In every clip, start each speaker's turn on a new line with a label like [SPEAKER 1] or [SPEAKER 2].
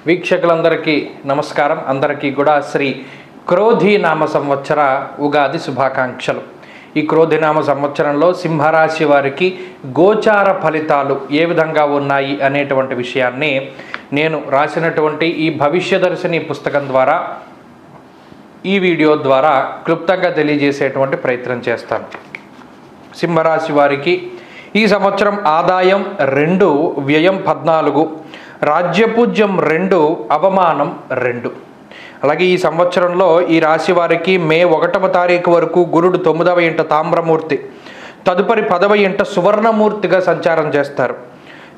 [SPEAKER 1] వీక్షకులందరికీ నమస్కారం. అందరికీ కూడా శ్రీ క్రోధినామ సంవత్సర ఉగాది శుభాకాంక్షలు. ఈ క్రోధినామ సంవత్సరంలో సింహరాశి వారికి గోచార ఫలితాలు ఏ విధంగా ఉన్నాయి అనేటువంటి విషయాన్ని నేను రాసినటువంటి ఈ భవిష్యదర్శిని పుస్తకం ద్వారా ఈ వీడియో ద్వారా క్లుప్తంగా తెలియజేసేటువంటి ప్రయత్నం చేస్తాను. సింహరాశి వారికి ఈ సంవత్సరం ఆదాయం 2, వ్యయం 14, రాజ్యపూజ్యం 2, అవమానం 2. అలాగే ఈ సంవత్సరంలో ఈ రాశి వారికి మే 1వ తారీఖు వరకు గురుడు 9వ ఇంట తామ్రమూర్తి, తదుపరి 10వ ఇంట సువర్ణమూర్తిగా సంచారం చేస్తారు.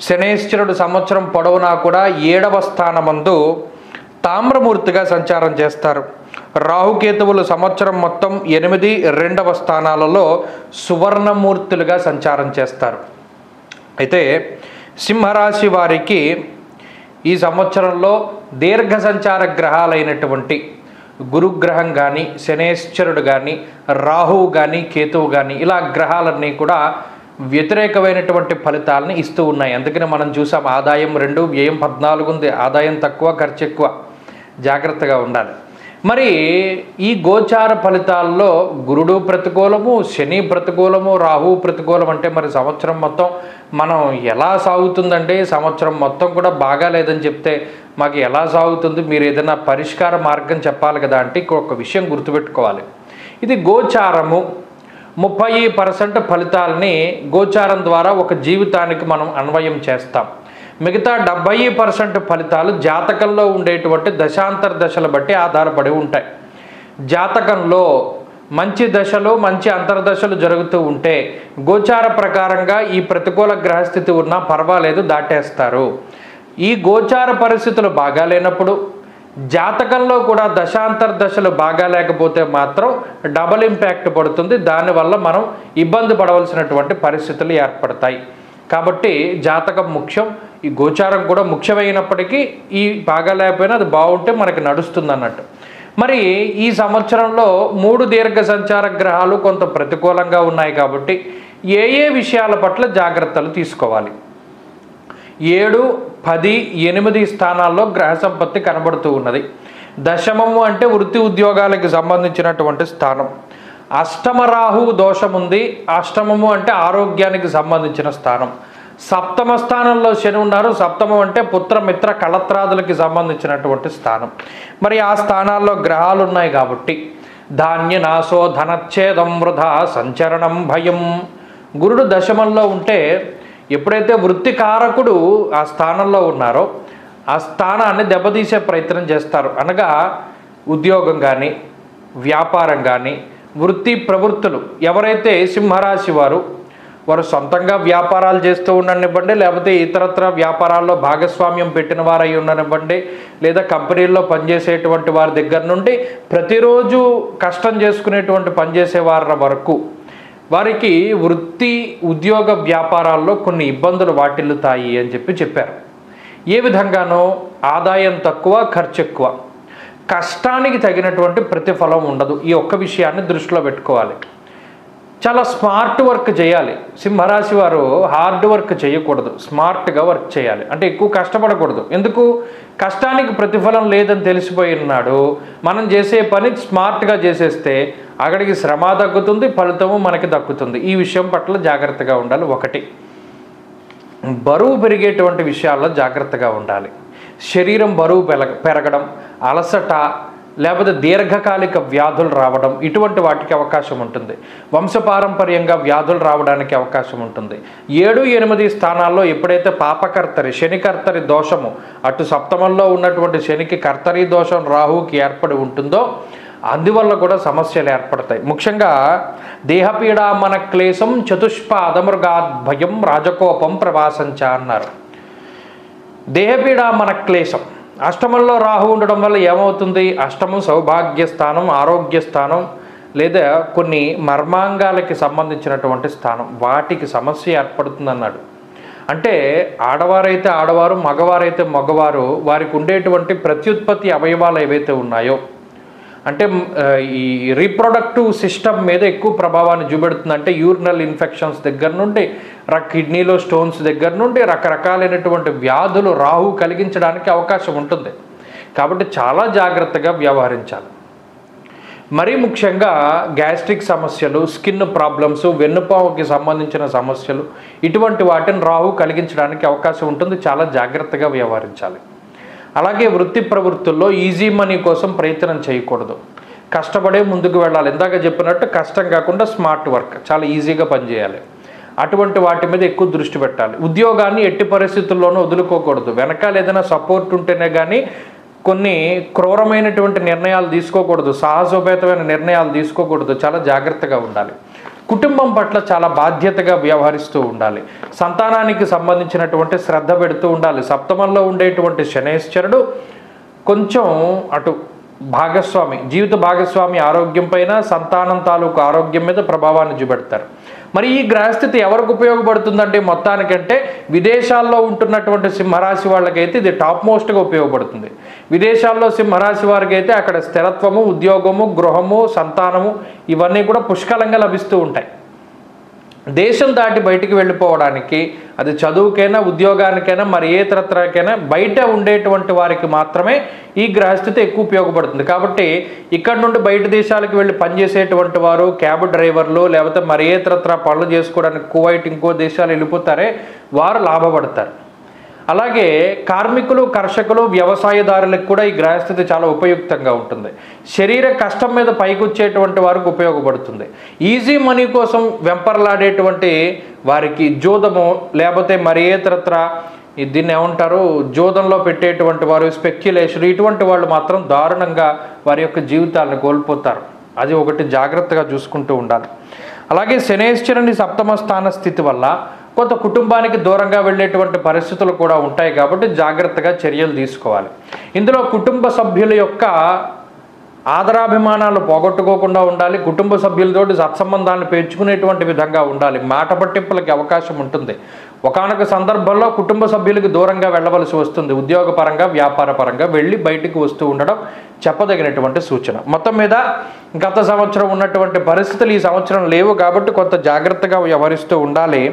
[SPEAKER 1] శనేశ్వరుడు సంవత్సరం పొడవునా కూడా 7వ స్థానమందు తామ్రమూర్తిగా సంచారం చేస్తారు. రాహుకేతువులు సంవత్సరం మొత్తం 8, 2వ స్థానాలలో సువర్ణమూర్తులుగా సంచారం చేస్తారు. అయితే సింహరాశి వారికి ఈ సంవత్సరంలో దీర్ఘ సంచార గ్రహాలైనటువంటి గురుగ్రహం కానీ, శనేశ్వరుడు కానీ, రాహువు కానీ, కేతువు కానీ ఇలా గ్రహాలన్నీ కూడా వ్యతిరేకమైనటువంటి ఫలితాలని ఇస్తూ ఉన్నాయి. అందుకని మనం చూసాం ఆదాయం 2, వ్యయం 14 ఉంది. ఆదాయం తక్కువ, ఖర్చు ఎక్కువ. జాగ్రత్తగా ఉండాలి. మరి ఈ గోచార ఫలితాల్లో గురుడు ప్రతికూలము, శని ప్రతికూలము, రాహువు ప్రతికూలం అంటే మరి సంవత్సరం మొత్తం మనం ఎలా సాగుతుందంటే సంవత్సరం మొత్తం కూడా బాగాలేదని చెప్తే మాకు ఎలా సాగుతుంది, మీరు ఏదైనా పరిష్కార మార్గం చెప్పాలి కదా అంటే ఒక విషయం గుర్తుపెట్టుకోవాలి. ఇది గోచారము. 30% ఫలితాలని గోచారం ద్వారా ఒక జీవితానికి మనం అన్వయం చేస్తాం. మిగతా 70% ఫలితాలు జాతకంలో ఉండేటువంటి దశాంతర దశలు బట్టి ఆధారపడి ఉంటాయి. జాతకంలో మంచి దశలు, మంచి అంతర్దశలు జరుగుతూ ఉంటే గోచార ప్రకారంగా ఈ ప్రతికూల గ్రహస్థితి ఉన్నా పర్వాలేదు, దాటేస్తారు. ఈ గోచార పరిస్థితులు బాగాలేనప్పుడు జాతకంలో కూడా దశాంతర దశలు బాగాలేకపోతే మాత్రం డబల్ ఇంపాక్ట్ పడుతుంది. దానివల్ల మనం ఇబ్బంది పడవలసినటువంటి పరిస్థితులు ఏర్పడతాయి. కాబట్టి జాతకం ముఖ్యం, ఈ గోచారం కూడా ముఖ్యమైనప్పటికీ ఈ బాగాలేకపోయినా అది బాగుంటే మనకి నడుస్తుంది అన్నట్టు. మరి ఈ సంవత్సరంలో 3 దీర్ఘ సంచార గ్రహాలు కొంత ప్రతికూలంగా ఉన్నాయి కాబట్టి ఏ విషయాల పట్ల జాగ్రత్తలు తీసుకోవాలి? 7, 10, 8 స్థానాల్లో గ్రహ సంపత్తి కనబడుతూ ఉన్నది. దశమము అంటే వృత్తి ఉద్యోగాలకు సంబంధించినటువంటి స్థానం. అష్టమ రాహువు దోషం ఉంది. అష్టమము అంటే ఆరోగ్యానికి సంబంధించిన స్థానం. సప్తమ స్థానంలో శని ఉన్నారు. సప్తమం అంటే పుత్ర మిత్ర కళత్రాదులకి సంబంధించినటువంటి స్థానం. మరి ఆ స్థానాల్లో గ్రహాలు ఉన్నాయి కాబట్టి ధాన్య నాశో ధనచ్ఛేదం వృధా సంచరణం భయం. గురుడు దశమంలో ఉంటే ఎప్పుడైతే వృత్తికారకుడు ఆ స్థానంలో ఉన్నారో ఆ స్థానాన్ని దెబ్బతీసే ప్రయత్నం చేస్తారు. అనగా ఉద్యోగం కానీ, వ్యాపారం కానీ, వృత్తి ప్రవృత్తులు ఎవరైతే సింహరాశి వారు సొంతంగా వ్యాపారాలు చేస్తూ ఉండనివ్వండి, లేకపోతే ఇతరత్ర వ్యాపారాల్లో భాగస్వామ్యం పెట్టిన వారై ఉండనివ్వండి, లేదా కంపెనీల్లో పనిచేసేటువంటి వారి దగ్గర నుండి ప్రతిరోజు కష్టం చేసుకునేటువంటి పనిచేసే వారి వరకు వారికి వృత్తి ఉద్యోగ వ్యాపారాల్లో కొన్ని ఇబ్బందులు వాటిల్లుతాయి అని చెప్పారు. ఏ విధంగానో ఆదాయం తక్కువ, ఖర్చు ఎక్కువ, కష్టానికి తగినటువంటి ప్రతిఫలం ఉండదు. ఈ ఒక్క విషయాన్ని దృష్టిలో పెట్టుకోవాలి. చాలా స్మార్ట్ వర్క్ చేయాలి. సింహరాశి వారు హార్డ్ వర్క్ చేయకూడదు, స్మార్ట్గా వర్క్ చేయాలి. అంటే ఎక్కువ కష్టపడకూడదు. ఎందుకు? కష్టానికి ప్రతిఫలం లేదని తెలిసిపోయినాడు. మనం చేసే పని స్మార్ట్గా చేసేస్తే అక్కడికి శ్రమ తగ్గుతుంది, ఫలితము మనకి దక్కుతుంది. ఈ విషయం పట్ల జాగ్రత్తగా ఉండాలి. 1, బరువు పెరిగేటువంటి విషయాల్లో జాగ్రత్తగా ఉండాలి. శరీరం బరువు పెరగడం, అలసట, లేకపోతే దీర్ఘకాలిక వ్యాధులు రావడం, ఇటువంటి వాటికి అవకాశం ఉంటుంది. వంశపారంపర్యంగా వ్యాధులు రావడానికి అవకాశం ఉంటుంది. 7, 8 స్థానాల్లో ఎప్పుడైతే పాపకర్తరి శనికర్తరి దోషము అటు సప్తమంలో ఉన్నటువంటి శనికి కర్తరి దోషం రాహువుకి ఏర్పడి ఉంటుందో అందువల్ల కూడా సమస్యలు ఏర్పడతాయి. ముఖ్యంగా దేహపీడ మన క్లేశం చతుష్పాదమృగాద్భయం రాజకోపం ప్రవాసంచ అన్నారు. దేహపీడ మన క్లేశం. అష్టమంలో రాహు ఉండడం వల్ల ఏమవుతుంది? అష్టమం సౌభాగ్య స్థానం, ఆరోగ్య స్థానం, లేదా కొన్ని మర్మాంగాలకి సంబంధించినటువంటి స్థానం. వాటికి సమస్య ఏర్పడుతుంది అన్నాడు. అంటే ఆడవారైతే ఆడవారు, మగవారైతే మగవారు వారికి ఉండేటువంటి ప్రత్యుత్పత్తి అవయవాలు ఏవైతే ఉన్నాయో అంటే ఈ రీప్రొడక్టివ్ సిస్టమ్ మీద ఎక్కువ ప్రభావాన్ని చూపెడుతుంది. అంటే యూరినల్ ఇన్ఫెక్షన్స్ దగ్గర నుండి కిడ్నీలో స్టోన్స్ దగ్గర నుండి రకరకాలైనటువంటి వ్యాధులు రాహు కలిగించడానికి అవకాశం ఉంటుంది. కాబట్టి చాలా జాగ్రత్తగా వ్యవహరించాలి. మరీ ముఖ్యంగా గ్యాస్ట్రిక్ సమస్యలు, స్కిన్ ప్రాబ్లమ్స్, వెన్నుపాముకి సంబంధించిన సమస్యలు, ఇటువంటి వాటిని రాహు కలిగించడానికి అవకాశం ఉంటుంది. చాలా జాగ్రత్తగా వ్యవహరించాలి. అలాగే వృత్తి ప్రవృత్తుల్లో ఈజీ మనీ కోసం ప్రయత్నం చేయకూడదు. కష్టపడే ముందుకు వెళ్ళాలి. ఇందాక చెప్పినట్టు కష్టం కాకుండా స్మార్ట్ వర్క్, చాలా ఈజీగా పనిచేయాలి. అటువంటి వాటి మీద ఎక్కువ దృష్టి పెట్టాలి. ఉద్యోగాన్ని ఎట్టి పరిస్థితుల్లోనూ వదులుకోకూడదు. వెనకాల ఏదైనా సపోర్ట్ ఉంటేనే కానీ కొన్ని క్రూరమైనటువంటి నిర్ణయాలు తీసుకోకూడదు, సాహసోపేతమైన నిర్ణయాలు తీసుకోకూడదు. చాలా జాగ్రత్తగా ఉండాలి. కుటుంబం పట్ల చాలా బాధ్యతగా వ్యవహరిస్తూ ఉండాలి. సంతానానికి సంబంధించినటువంటి శ్రద్ధ పెడుతూ ఉండాలి. సప్తమంలో ఉండేటువంటి శనేశ్వరుడు కొంచెం అటు జీవిత భాగస్వామి ఆరోగ్యం పైన, సంతానం తాలూకు ఆరోగ్యం మీద ప్రభావాన్ని చూపెడతారు. మరి ఈ గ్రహస్థితి ఎవరికి ఉపయోగపడుతుందంటే మొత్తానికంటే విదేశాల్లో ఉంటున్నటువంటి సింహరాశి వాళ్ళకైతే ఇది టాప్ మోస్ట్గా ఉపయోగపడుతుంది. విదేశాల్లో సింహరాశి వారికి అయితే అక్కడ స్థిరత్వము, ఉద్యోగము, గృహము, సంతానము ఇవన్నీ కూడా పుష్కలంగా లభిస్తూ ఉంటాయి. దేశం దాటి బయటికి వెళ్ళిపోవడానికి, అది చదువుకైనా ఉద్యోగానికైనా మరి ఏ తరతరకైనా బయట ఉండేటువంటి వారికి మాత్రమే ఈ గ్రహస్థితి ఎక్కువ ఉపయోగపడుతుంది. కాబట్టి ఇక్కడ నుండి బయట దేశాలకు వెళ్ళి పనిచేసేటువంటి వారు, క్యాబ్ డ్రైవర్లు, లేకపోతే మరి ఏ తరతర పనులు చేసుకోవడానికి కువైట్ ఇంకో దేశాలు వెళ్ళిపోతారే వారు లాభపడతారు. అలాగే కార్మికులు, కర్షకులు, వ్యవసాయదారులకు కూడా ఈ గ్రహస్థితి చాలా ఉపయుక్తంగా ఉంటుంది. శరీర కష్టం మీద పైకి వచ్చేటువంటి వారికి ఉపయోగపడుతుంది. ఈజీ మనీ కోసం వెంపర్లాడేటువంటి వారికి జూదము, లేకపోతే మరి ఏ తరతర దీన్ని ఏమంటారు, జూదంలో పెట్టేటువంటి వారు, స్పెక్యులేషన్, ఇటువంటి వాళ్ళు మాత్రం దారుణంగా వారి యొక్క జీవితాలను కోల్పోతారు. అది ఒకటి జాగ్రత్తగా చూసుకుంటూ ఉండాలి. అలాగే శనేశ్వరుని సప్తమ స్థాన స్థితి వల్ల కొంత కుటుంబానికి దూరంగా వెళ్ళేటువంటి పరిస్థితులు కూడా ఉంటాయి. కాబట్టి జాగ్రత్తగా చర్యలు తీసుకోవాలి. ఇందులో కుటుంబ సభ్యుల యొక్క ఆదరాభిమానాలు పోగొట్టుకోకుండా ఉండాలి. కుటుంబ సభ్యులతోటి సత్సంబంధాలను పెంచుకునేటువంటి విధంగా ఉండాలి. మాట పట్టింపులకి అవకాశం ఉంటుంది. ఒకానొక సందర్భంలో కుటుంబ సభ్యులకి దూరంగా వెళ్ళవలసి వస్తుంది. ఉద్యోగపరంగా, వ్యాపార పరంగా వెళ్ళి బయటికి వస్తూ ఉండడం చెప్పదగినటువంటి సూచన. మొత్తం మీద గత సంవత్సరం ఉన్నటువంటి పరిస్థితులు ఈ సంవత్సరం లేవు కాబట్టి కొంత జాగ్రత్తగా వ్యవహరిస్తూ ఉండాలి.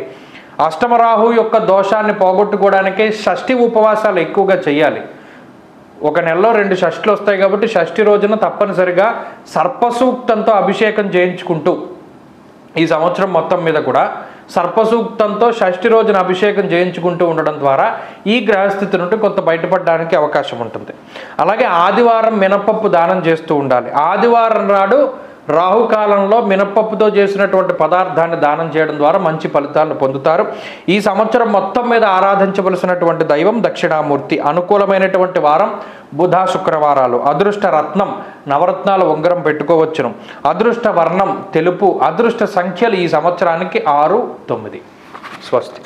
[SPEAKER 1] అష్టమరాహు యొక్క దోషాన్ని పోగొట్టుకోవడానికే షష్ఠి ఉపవాసాలు ఎక్కువగా చేయాలి. ఒక నెలలో 2 షష్ఠులు వస్తాయి కాబట్టి షష్ఠి రోజున తప్పనిసరిగా సర్పసూక్తంతో అభిషేకం చేయించుకుంటూ ఈ సంవత్సరం మొత్తం మీద కూడా సర్పసూక్తంతో షష్ఠి రోజున అభిషేకం చేయించుకుంటూ ఉండడం ద్వారా ఈ గ్రహస్థితి నుండి కొంత బయటపడడానికి అవకాశం ఉంటుంది. అలాగే ఆదివారం మినపప్పు దానం చేస్తూ ఉండాలి. ఆదివారం నాడు రాహుకాలంలో మినపప్పుతో చేసినటువంటి పదార్థాన్ని దానం చేయడం ద్వారా మంచి ఫలితాలను పొందుతారు. ఈ సంవత్సరం మొత్తం మీద ఆరాధించవలసినటువంటి దైవం దక్షిణామూర్తి. అనుకూలమైనటువంటి వారం బుధ, శుక్రవారాలు. అదృష్ట రత్నం నవరత్నాల ఉంగరం పెట్టుకోవచ్చును. అదృష్ట వర్ణం తెలుపు. అదృష్ట సంఖ్యలు ఈ సంవత్సరానికి 6, 9. స్వస్తి.